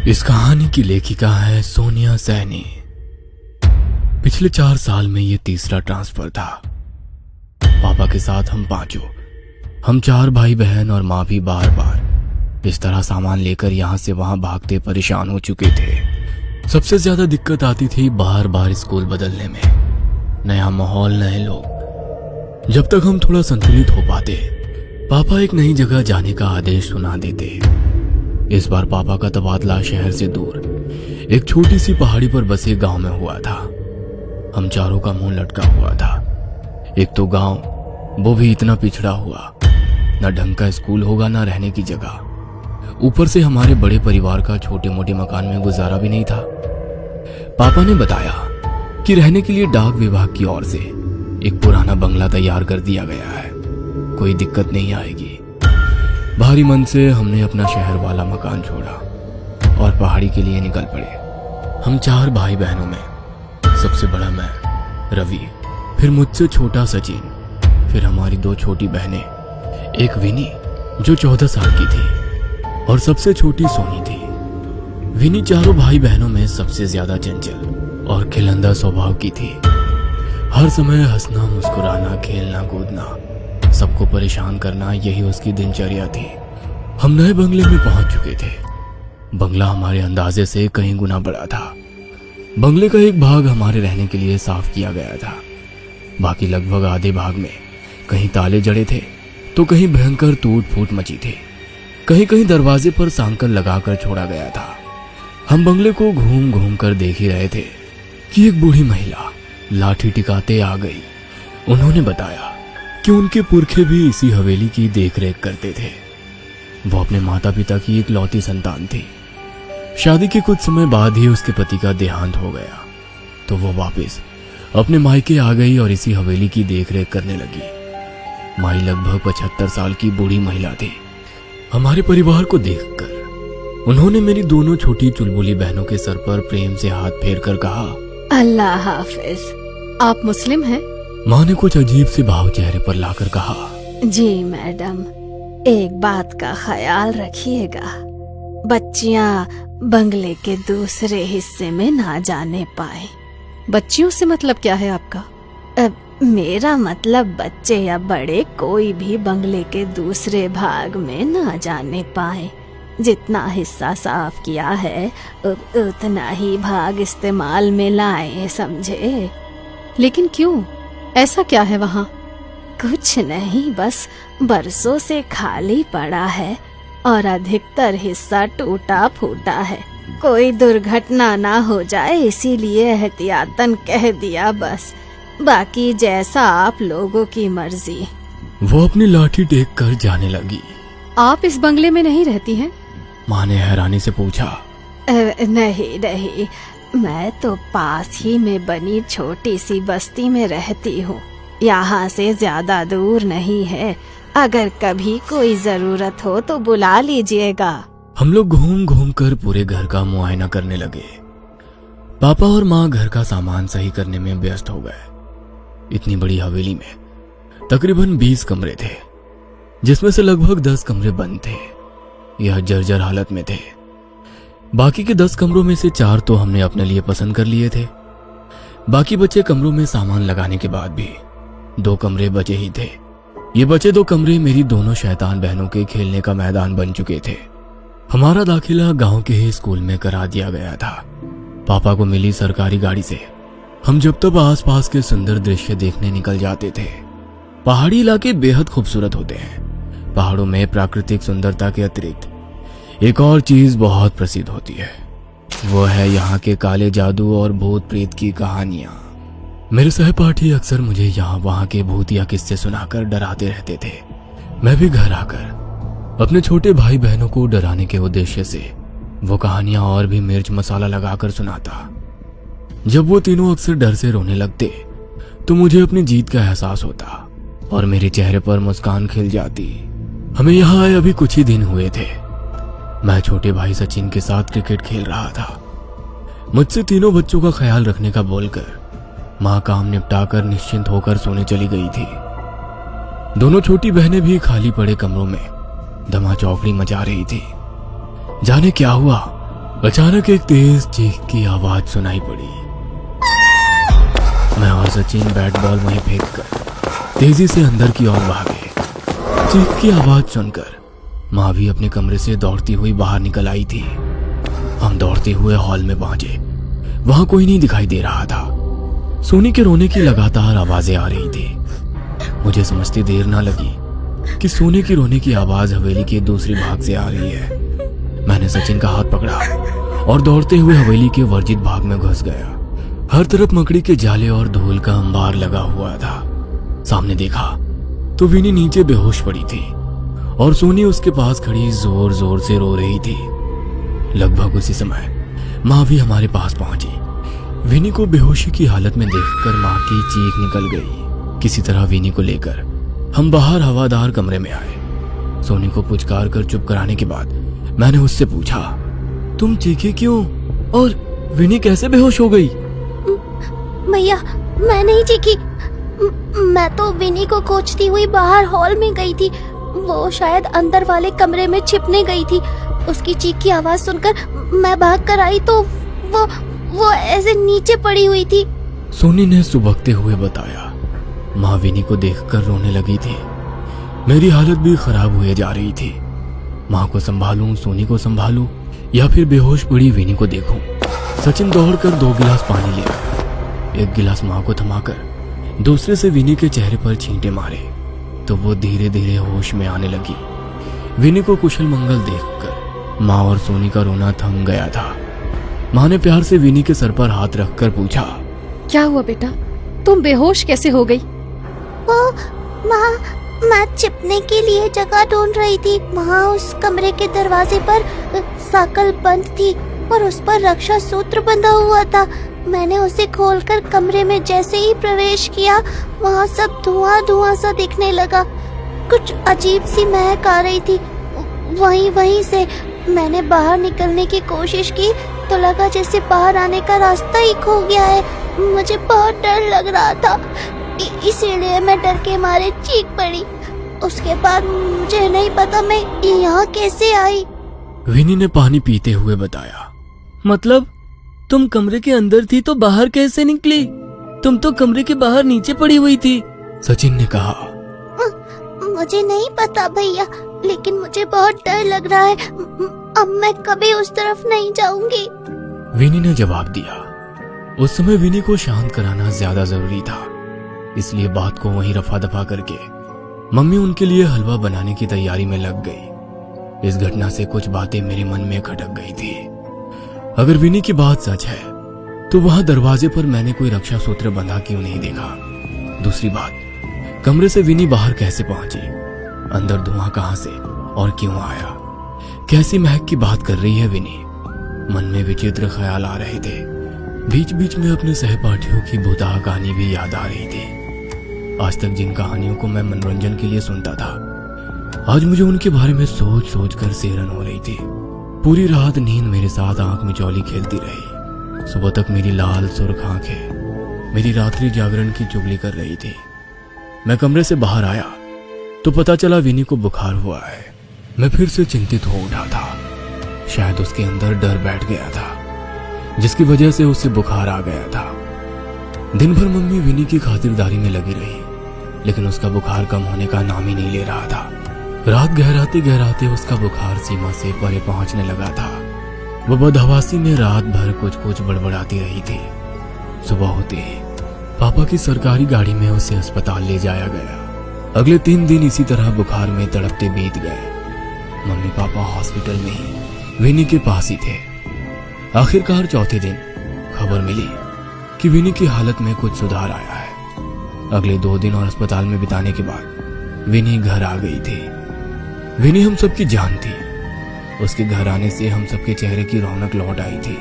इस कहानी की लेखिका है सोनिया सैनी। पिछले 4 साल में ये तीसरा ट्रांसफर था। पापा के साथ हम पांचों, हम 4 भाई बहन और माँ भी बार बार इस तरह सामान लेकर यहाँ से वहां भागते परेशान हो चुके थे। सबसे ज्यादा दिक्कत आती थी बार बार स्कूल बदलने में। नया माहौल, नए लोग। जब तक हम थोड़ा संतुलित हो पाते, पापा एक नई जगह जाने का आदेश सुना देते। इस बार पापा का तबादला शहर से दूर एक छोटी सी पहाड़ी पर बसे गांव में हुआ था। हम चारों का मुंह लटका हुआ था। एक तो गांव, वो भी इतना पिछड़ा हुआ, न ढंग का स्कूल होगा न रहने की जगह। ऊपर से हमारे बड़े परिवार का छोटे मोटे मकान में गुजारा भी नहीं था। पापा ने बताया कि रहने के लिए डाक विभाग की ओर से एक पुराना बंगला तैयार कर दिया गया है, कोई दिक्कत नहीं आएगी। भारी मन से हमने अपना शहर वाला मकान छोड़ा और पहाड़ी के लिए निकल पड़े। हम 4 भाई बहनों में सबसे बड़ा मैं, रवि, फिर मुझसे छोटा सचिन, फिर हमारी 2 छोटी बहनें, एक विनी जो 14 साल की थी और सबसे छोटी सोनी थी। विनी चारों भाई बहनों में सबसे ज्यादा चंचल और खिलंदा स्वभाव की थी। हर समय हंसना, मुस्कुराना, खेलना, कूदना, सबको परेशान करना, यही उसकी दिनचर्या थी। हम नए बंगले में पहुंच चुके थे। बंगला हमारे अंदाजे से कहीं गुना बड़ा था। बंगले का एक भाग हमारे रहने के लिए साफ किया गया था। बाकी लगभग आधे भाग में कहीं ताले जड़े थे तो कहीं भयंकर टूट फूट मची थी। कहीं कहीं दरवाजे पर सांकल लगाकर छोड़ा गया था। हम बंगले को घूम घूम कर देख ही रहे थे कि एक बूढ़ी महिला लाठी टिकाते आ गई। उन्होंने बताया कि उनके पुरखे भी इसी हवेली की देखरेख करते थे। वो अपने माता पिता की इकलौती संतान थी। शादी के कुछ समय बाद ही उसके पति का देहांत हो गया तो वो वापस अपने मायके आ गई और इसी हवेली की देखरेख करने लगी। माई लगभग 75 साल की बूढ़ी महिला थी। हमारे परिवार को देखकर उन्होंने मेरी दोनों छोटी चुलबुली बहनों के सर पर प्रेम से हाथ फेर कर कहा, अल्लाह हाफिज। आप मुस्लिम हैं? माँ ने कुछ अजीब से भाव चेहरे पर लाकर कहा, जी मैडम, एक बात का ख्याल रखिएगा, बच्चियां बंगले के दूसरे हिस्से में ना जाने पाए। बच्चियों से मतलब क्या है आपका? मेरा मतलब बच्चे या बड़े कोई भी बंगले के दूसरे भाग में ना जाने पाए। जितना हिस्सा साफ किया है उतना ही भाग इस्तेमाल में लाए, समझे? लेकिन क्यों? ऐसा क्या है वहाँ? कुछ नहीं, बस बरसों से खाली पड़ा है और अधिकतर हिस्सा टूटा फूटा है। कोई दुर्घटना ना हो जाए इसीलिए एहतियातन कह दिया बस। बाकी जैसा आप लोगों की मर्जी। वो अपनी लाठी टेक कर जाने लगी। आप इस बंगले में नहीं रहती हैं? माँ ने हैरानी से पूछा। नहीं नहीं, मैं तो पास ही में बनी छोटी सी बस्ती में रहती हूँ। यहाँ से ज्यादा दूर नहीं है। अगर कभी कोई जरूरत हो तो बुला लीजिएगा। हम लोग घूम घूम कर पूरे घर का मुआयना करने लगे। पापा और माँ घर का सामान सही करने में व्यस्त हो गए। इतनी बड़ी हवेली में तकरीबन 20 कमरे थे, जिसमें से लगभग 10 कमरे बंद थे, यह जर्जर हालत में थे। बाकी के 10 कमरों में से 4 तो हमने अपने लिए पसंद कर लिए थे। बाकी बचे कमरों में सामान लगाने के बाद भी 2 कमरे बचे ही थे। ये बचे 2 कमरे मेरी दोनों शैतान बहनों के खेलने का मैदान बन चुके थे। हमारा दाखिला गांव के ही स्कूल में करा दिया गया था। पापा को मिली सरकारी गाड़ी से हम जब तब आसपास के सुंदर दृश्य देखने निकल जाते थे। पहाड़ी इलाके बेहद खूबसूरत होते हैं। पहाड़ों में प्राकृतिक सुंदरता के अतिरिक्त एक और चीज बहुत प्रसिद्ध होती है, वो है यहाँ के काले जादू और भूत प्रेत की कहानियां। मेरे सहपाठी अक्सर मुझे यहाँ वहाँ के भूतिया किस्से सुनाकर डराते रहते थे। मैं भी घर आकर अपने छोटे भाई बहनों को डराने के उद्देश्य से वो कहानियां और भी मिर्च मसाला लगाकर सुनाता। जब वो तीनों अक्सर डर से रोने लगते तो मुझे अपनी जीत का एहसास होता और मेरे चेहरे पर मुस्कान खिल जाती। हमें यहाँ आए अभी कुछ ही दिन हुए थे। मैं छोटे भाई सचिन के साथ क्रिकेट खेल रहा था। मुझसे तीनों बच्चों का ख्याल रखने का बोलकर माँ काम निपटाकर निश्चिंत होकर सोने चली गई थी। दोनों छोटी बहनें भी खाली पड़े कमरों में धमा चौकड़ी मचा रही थी। जाने क्या हुआ, अचानक एक तेज चीख की आवाज सुनाई पड़ी। मैं और सचिन बैट बॉल वहीं फेंक कर तेजी से अंदर की ओर भागे। चीख की आवाज सुनकर माँ भी अपने कमरे से दौड़ती हुई बाहर निकल आई थी। हम दौड़ते हुए हॉल में पहुंचे। वहां कोई नहीं दिखाई दे रहा था। सोनी के रोने की लगातार आवाजें आ रही थी। मुझे समझते देर ना लगी कि सोनी की रोने की आवाज हवेली के दूसरी भाग से आ रही है। मैंने सचिन का हाथ पकड़ा और दौड़ते हुए हवेली के वर्जित भाग में घुस गया। हर तरफ मकड़ी के जाले और धूल का अंबार लगा हुआ था। सामने देखा तो विनी नीचे बेहोश पड़ी थी और सोनी उसके पास खड़ी जोर जोर से रो रही थी। लगभग उसी समय माँ भी हमारे पास पहुंची। विनी को बेहोशी की हालत में देखकर माँ की चीख निकल गई। किसी तरह विनी को लेकर हम बाहर हवादार कमरे में आए। सोनी को पुचकार कर चुप कराने के बाद मैंने उससे पूछा, तुम चीखी क्यों और विनी कैसे बेहोश हो गई? भैया मैं नहीं चीखी, मैं तो विनी को खोजती हुई बाहर हॉल में गई थी। वो शायद अंदर वाले कमरे में छिपने गई थी। उसकी चीख की आवाज सुनकर मैं भाग कर आई तो वो ऐसे नीचे पड़ी हुई थी। सोनी ने सुबकते हुए बताया। माँ विनी को देखकर रोने लगी थी। मेरी हालत भी खराब हुए जा रही थी। माँ को संभालूं, सोनी को संभालूं या फिर बेहोश पड़ी विनी को देखूं। सचिन दौड़कर 2 गिलास पानी ले आया। एक गिलास माँ को थमाकर दूसरे से विनी के चेहरे पर छींटे मारे तो वो धीरे धीरे होश में आने लगी। विनी को कुशल मंगल देखकर माँ और सोनी का रोना थम गया था। माँ ने प्यार से विनी के सर पर हाथ रखकर पूछा, क्या हुआ बेटा, तुम बेहोश कैसे हो गई? माँ मैं छिपने के लिए जगह ढूंढ रही थी। वहाँ उस कमरे के दरवाजे पर साकल बंद थी और उस पर रक्षा सूत्र बंधा हुआ था। मैंने उसे खोलकर कमरे में जैसे ही प्रवेश किया वहाँ सब धुआं धुआं सा दिखने लगा। कुछ अजीब सी महक आ रही थी। वहीं से मैंने बाहर निकलने की कोशिश की तो लगा जैसे बाहर आने का रास्ता ही खो गया है। मुझे बहुत डर लग रहा था, इसीलिए मैं डर के मारे चीख पड़ी। उसके बाद मुझे नहीं पता मैं यहाँ कैसे आई। विनी ने पानी पीते हुए बताया। मतलब तुम कमरे के अंदर थी तो बाहर कैसे निकली? तुम तो कमरे के बाहर नीचे पड़ी हुई थी, सचिन ने कहा। मुझे नहीं पता भैया, लेकिन मुझे बहुत डर लग रहा है। अब मैं कभी उस तरफ नहीं जाऊंगी, विनी ने जवाब दिया। उस समय विनी को शांत कराना ज्यादा जरूरी था, इसलिए बात को वहीं रफा दफा करके मम्मी उनके लिए हलवा बनाने की तैयारी में लग गई। इस घटना से कुछ बातें मेरे मन में खटक गई थी। अगर विनी की बात सच है तो वहां दरवाजे पर मैंने कोई रक्षा सूत्र बंधा क्यों नहीं देखा? दूसरी बात, कमरे से विनी बाहर कैसे पहुंची? अंदर धुआं कहां से और क्यों आया? कैसी महक की बात कर रही है विनी? मन में विचित्र ख्याल आ रहे थे। बीच बीच में अपने सहपाठियों की भूतहा कहानी भी याद आ रही थी। आज तक जिन कहानियों को मैं मनोरंजन के लिए सुनता था, आज मुझे उनके बारे में सोच सोच कर सेहरन हो रही थी। पूरी रात नींद मेरे साथ आंख में चौली खेलती रही। सुबह तक मेरी लाल सुर्ख आंखें मेरी रात्रि जागरण की चुगली कर रही थी। मैं कमरे से बाहर आया तो पता चला विनी को बुखार हुआ है। मैं फिर से चिंतित हो उठा था। शायद उसके अंदर डर बैठ गया था, जिसकी वजह से उसे बुखार आ गया था। दिन भर मम्मी विनी की खातिरदारी में लगी रही, लेकिन उसका बुखार कम होने का नाम ही नहीं ले रहा था। रात गहराते गहराते उसका बुखार सीमा से परे पहुंचने लगा था। वो बदहवासी में रात भर कुछ कुछ बड़बड़ाती रही थी। सुबह होते ही पापा की सरकारी गाड़ी में उसे अस्पताल ले जाया गया। अगले 3 दिन इसी तरह बुखार में तड़पते बीत गए। मम्मी पापा हॉस्पिटल में ही विनी के पास ही थे। आखिरकार चौथे दिन खबर मिली कि विनी की हालत में कुछ सुधार आया है। अगले 2 दिन और अस्पताल में बिताने के बाद विनी घर आ गई थी। विनी हम सबकी जान थी। उसके घर आने से हम सबके चेहरे की रौनक लौट आई थी।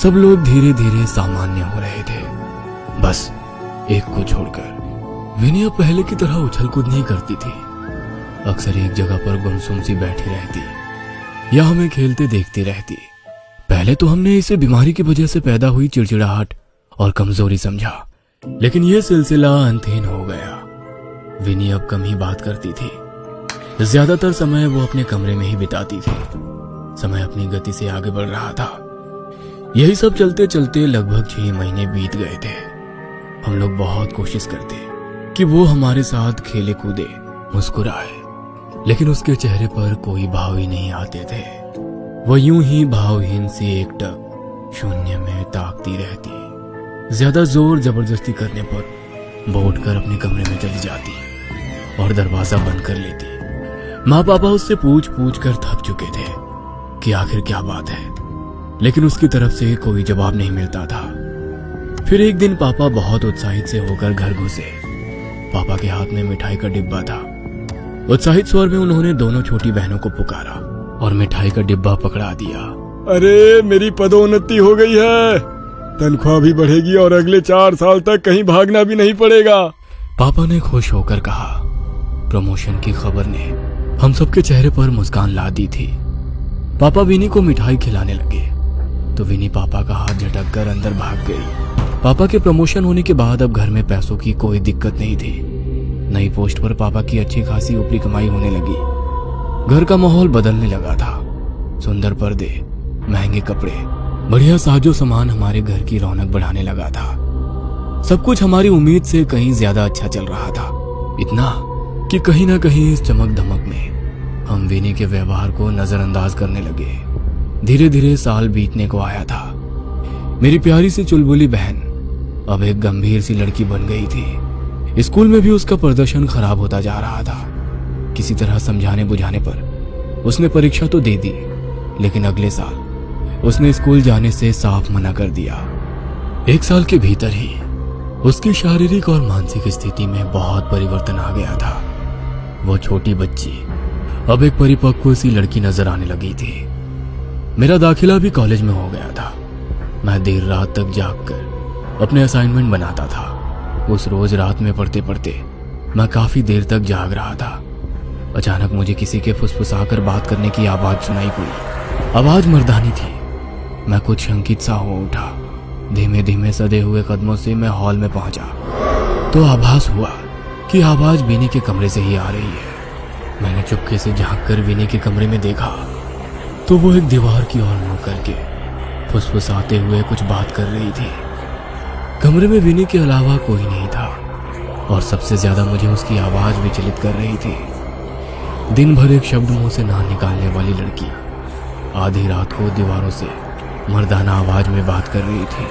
सब लोग धीरे धीरे सामान्य हो रहे थे, बस एक को छोड़कर। विनी अब पहले की तरह उछल कूद नहीं करती थी। अक्सर एक जगह पर गुमसुम सी बैठी रहती या हमें खेलते देखती रहती। पहले तो हमने इसे बीमारी की वजह से पैदा हुई चिड़चिड़ाहट और कमजोरी समझा, लेकिन यह सिलसिला अंतहीन हो गया। विनी अब कम ही बात करती थी। ज्यादातर समय वो अपने कमरे में ही बिताती थी। समय अपनी गति से आगे बढ़ रहा था। यही सब चलते चलते लगभग 6 महीने बीत गए थे। हम लोग बहुत कोशिश करते कि वो हमारे साथ खेले कूदे, मुस्कुराए, लेकिन उसके चेहरे पर कोई भाव ही नहीं आते थे। वह यूं ही भावहीन सी एकटक शून्य में ताकती रहती। ज्यादा जोर जबरदस्ती करने पर वो उठकर अपने कमरे में चली जाती और दरवाजा बंद कर लेती। माँ पापा उससे पूछ पूछ कर थक चुके थे कि आखिर क्या बात है, लेकिन उसकी तरफ से कोई जवाब नहीं मिलता था। फिर एक दिन पापा बहुत उत्साहित से होकर घर घुसे। पापा के हाथ में मिठाई का डिब्बा था। उत्साहित स्वर में उन्होंने दोनों छोटी बहनों को पुकारा और मिठाई का डिब्बा पकड़ा दिया। अरे मेरी पदोन्नति हो गई है, तनख्वाह भी बढ़ेगी और अगले 4 साल तक कहीं भागना भी नहीं पड़ेगा। पापा ने खुश होकर कहा। प्रमोशन की खबर ने हम सबके चेहरे पर मुस्कान ला दी थी। पापा विनी को मिठाई खिलाने लगे तो विनी पापा का हाथ झटक कर अंदर भाग गई। पापा के प्रमोशन होने के बाद अब घर में पैसों की कोई दिक्कत नहीं थी। नई पोस्ट पर पापा की अच्छी खासी ऊपरी कमाई होने लगी। घर का माहौल बदलने लगा था। सुंदर पर्दे, महंगे कपड़े, बढ़िया साजो सामान हमारे घर की रौनक बढ़ाने लगा था। सब कुछ हमारी उम्मीद से कहीं ज्यादा अच्छा चल रहा था। इतना कि कहीं ना कहीं इस चमक धमक में हम विनी के व्यवहार को नजरअंदाज करने लगे। धीरे धीरे साल बीतने को आया था। मेरी प्यारी सी चुलबुली बहन अब एक गंभीर सी लड़की बन गई थी। स्कूल में भी उसका प्रदर्शन खराब होता जा रहा था। किसी तरह समझाने बुझाने पर उसने परीक्षा तो दे दी, लेकिन अगले साल उसने स्कूल जाने से साफ मना कर दिया। 1 साल के भीतर ही उसकी शारीरिक और मानसिक स्थिति में बहुत परिवर्तन आ गया था। वो छोटी बच्ची अब एक परिपक्व सी लड़की नजर आने लगी थी। मेरा दाखिला भी कॉलेज में हो गया था। मैं देर रात तक जागकर अपने असाइनमेंट बनाता था। उस रोज रात में पढ़ते पढ़ते मैं काफी देर तक जाग रहा था। अचानक मुझे किसी के फुसफुसाकर बात करने की आवाज सुनाई पड़ी। आवाज मर्दानी थी। मैं कुछ शंकित सा हो उठा। धीमे धीमे सदे हुए कदमों से मैं हॉल में पहुंचा तो आभास हुआ कि आवाज विनी के कमरे से ही आ रही है। मैंने चुपके से झांककर विनी के कमरे में देखा तो वो एक दीवार की ओर मुंह करके फुसफुसाते हुए कुछ बात कर रही थी। कमरे में विनी के अलावा कोई नहीं था और सबसे ज्यादा मुझे उसकी आवाज विचलित कर रही थी। दिन भर एक शब्द मुंह से ना निकालने वाली लड़की आधी रात को दीवारों से मर्दाना आवाज में बात कर रही थी।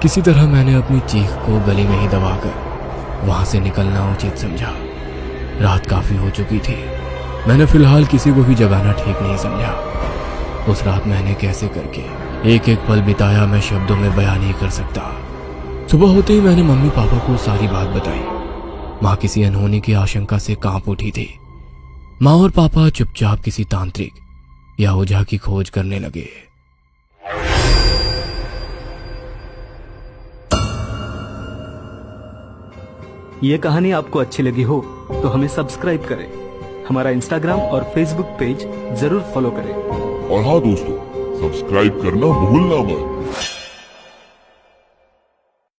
किसी तरह मैंने अपनी चीख को गले में ही दबाकर वहां से निकलना उचित समझा। रात काफी हो चुकी थी। मैंने फिलहाल किसी को भी जगाना ठीक नहीं समझा। उस रात मैंने कैसे करके एक एक पल बिताया मैं शब्दों में बयान नहीं कर सकता। सुबह होते ही मैंने मम्मी पापा को सारी बात बताई। माँ किसी अनहोनी की आशंका से कांप उठी थी। माँ और पापा चुपचाप किसी तांत्रिक या ओझा की खोज करने लगे। ये कहानी आपको अच्छी लगी हो तो हमें सब्सक्राइब करें, हमारा इंस्टाग्राम और फेसबुक पेज जरूर फॉलो करें। और हाँ दोस्तों, सब्सक्राइब करना भूलना मत।